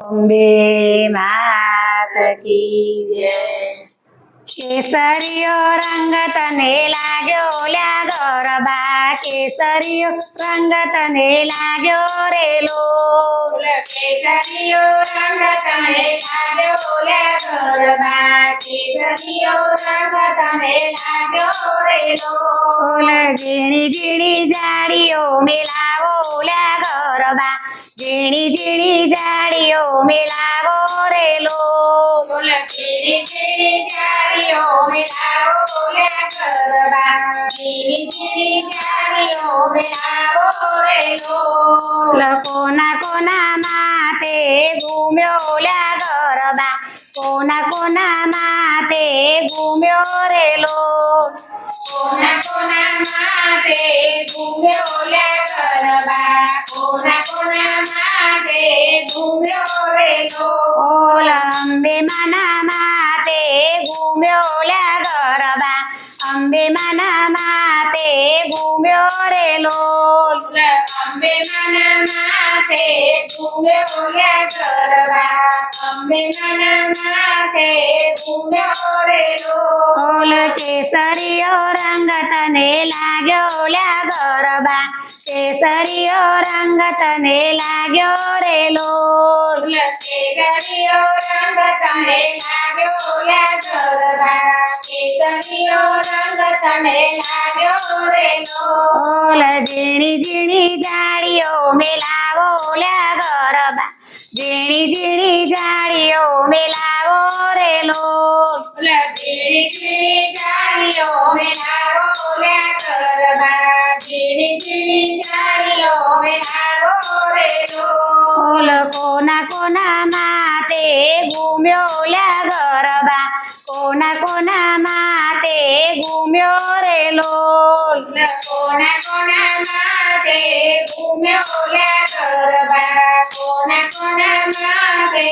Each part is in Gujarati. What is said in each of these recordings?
અંબે માત કી જય। કેસરીયો રંગ તને લાગ્યો લ્યા ગરબા, કેસરીયો રંગ તને લાગ્યો રે લોલ। કેસરીયો રંગ તને લાગ્યો લ્યા ગરબા, કેસરીયો રંગ તને લાગ્યો રે લોલ। ઝીણી ઝીણી જાળીઓ મિલાવો લ્યા ગરબા, ઝીણી ઝીણી જાળીઓ મિલાવો રે લોલ। ઝીણી ઝીણી જાળીઓ મિલાવો લ્યા ગરબા, ઝીણી ઝીણી જાળીઓ મિલાવો રે લોલ। કોના કોના માથે ઘૂમ્યો લ્યા ગરબા, કોના કોના માથે ઘૂમ્યો રે લોલ। કોના કોના માથે ઘૂમ્યો લ્યા ગરબા, કોના કોના માથે ઘૂમ્યો રે લોલ। અંબે માના માથે ઘૂમ્યો લ્યા ગરબા, અંબે માના માથે ઘૂમ્યો રે લોલ। અંબે માના માથે ઘૂમ્યો લ્યા ગરબા, અંબે માના માથે ઘૂમ્યો રે લોલ। કેસરીયો રંગ તને લાગ્યો લ્યા ગરબા, કેસરીયો રંગ તને લાગ્યો રે લોલ। કેસરીયો રંગ તને લાગ્યો લ્યા ગરબા, કેસરીયો રંગ તને લાગ્યો રે લોલ। ઝીણી ઝીણી જાળીઓ મિલાવો લ્યા ગરબા, ઝીણી ઝીણી જાળીઓ મિલાવો રે લોલ। ઝીણી ઝીણી જાળીઓ મિલાવો લ્યા ગરબા, ઝીણી ઝીણી જાળીઓ મિલાવો રે લોલ। કોના કોના માથે ઘૂમ્યો લ્યા ગરબા, કોના કોના માથે ઘૂમ્યો રે લોલ। કોના કોના માથે ઘૂમ્યો લ્યા ગરબા, કોના કોના માથે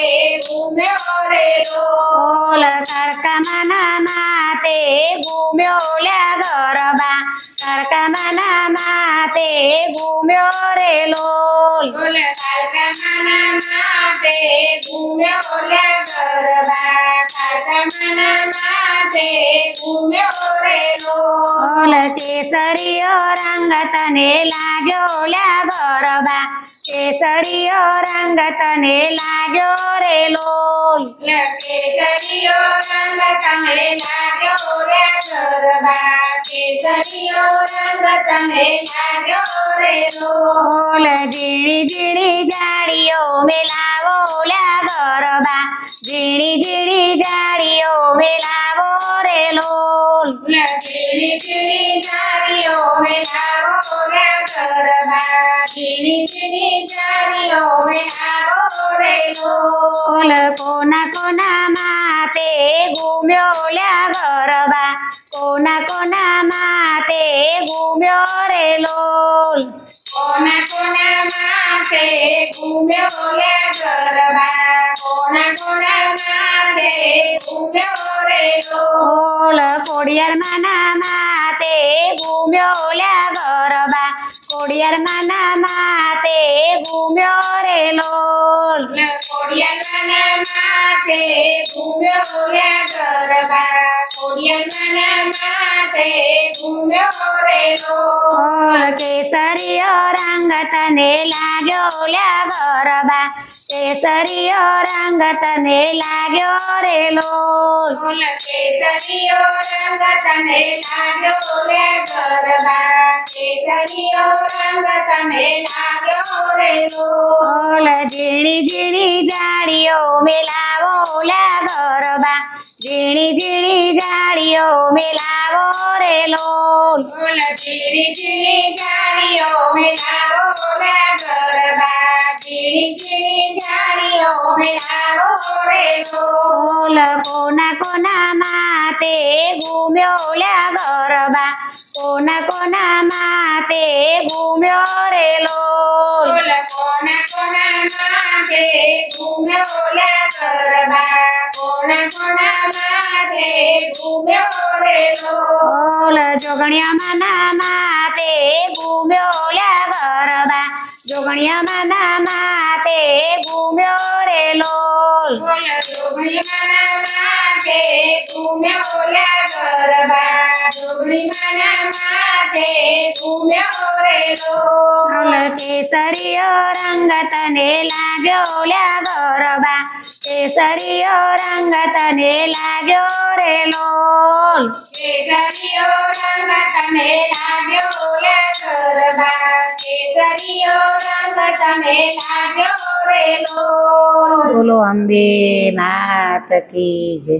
ઘૂમ્યો રે લોલ। સરકામાના માથે ઘૂમ્યો લ્યા ગરબા, સરકામાના માથે ઘૂમ્યો રે લોલ। કાળકામાના માથે ઘૂમ્યો લ્યા ગરબા, કાળકામાના માથે ઘૂમ્યો રે લોલ। કેસરીયો રંગ તને લાગ્યો લ્યા ગરબા, કેસરીયો રંગ તને લાગ્યો રે લોલ। કેસરીયો રંગ તને લાગ્યો લ્યા ગરબા, કેસરીયો રંગ તને લાગ્યો રે લોલ। ઝીણી ઝીણી જાળીઓ મિલાવો લ્યા ગરબા, ઝીણી ઝીણી જાળીઓ મિલાવો રે લોલ। ઝીણી ઝીણી જાળીઓ મિલાવો લ્યા ગરબા, ઝીણી ઝીણી જાળીઓ મિલાવો રે લોલ। કોના કોના માથે ઘૂમ્યો લ્યા ગરબા, કોના કોના માથે ઘૂમ્યો રે લોલ। કોના કોના માથે ઘૂમ્યો લ્યા ગરબા, કોના કોના માથે ઘૂમ્યો રે લોલ। ખોડિયાર માના માથે ઘૂમ્યો લ્યા ગરબા, ખોડિયાર માના માથે ઘૂમ્યો રે લોલ। ખોડિયારના માથે ઘૂમ્યો લ્યા ગરબા, ખોડિયારના માથે ઘૂમ્યો રે લોલ। કેસરીયો રંગ તને લાગ્યો લ્યા ગરબા, કેસરીયો રંગ તને લાગ્યો રે લોલ। કેસરીયો રંગ તને લાગ્યો લ્યા ગરબા, કેસરીયો રંગ તને લાગ્યો રે લોલ। ઝીણી ઝીણી જાળીઓ મિલાવો લ્યા ગરબા, ઝીણી ઝીણી જાળીઓ મિલાવો રે લોલ। ઝીણી ઝીણી જાળીઓ મિલાવો લ્યા ગરબા, ઝીણી ઝીણી જાળીઓ મિલાવો રે લોલ। કોના કોના માથે ઘૂમ્યો લ્યા ગરબા, કોના કોના માથે ઘૂમ્યો રે લોલ। કોના કોના માથે ઘૂમ્યો લ્યા ગરબા, કોના કોના માથે ઘૂમ્યો રે લોલ। જોગણિયા માના માથે ઘૂમ્યો લ્યા ગરબા, જોગણિયા માના માથે ઘૂમ્યો રે લોલ। બોલ જોગણી માના માથે ઘૂમ્યો લ્યા ગરબા જોગણી માના માથે ઘૂમ્યો રે લોલ કેસરીયો રંગ તને લાગ્યો લ્યા ગરબા કેસરીયો રંગ તને લાગ્યો રે લોલ કેસરીયો રંગ તમે લાગ્યો લ્યા ગરબા કેસરીયો રંગ તમે લાગ્યો રે લોલ બોલો અંબે માત કી જય.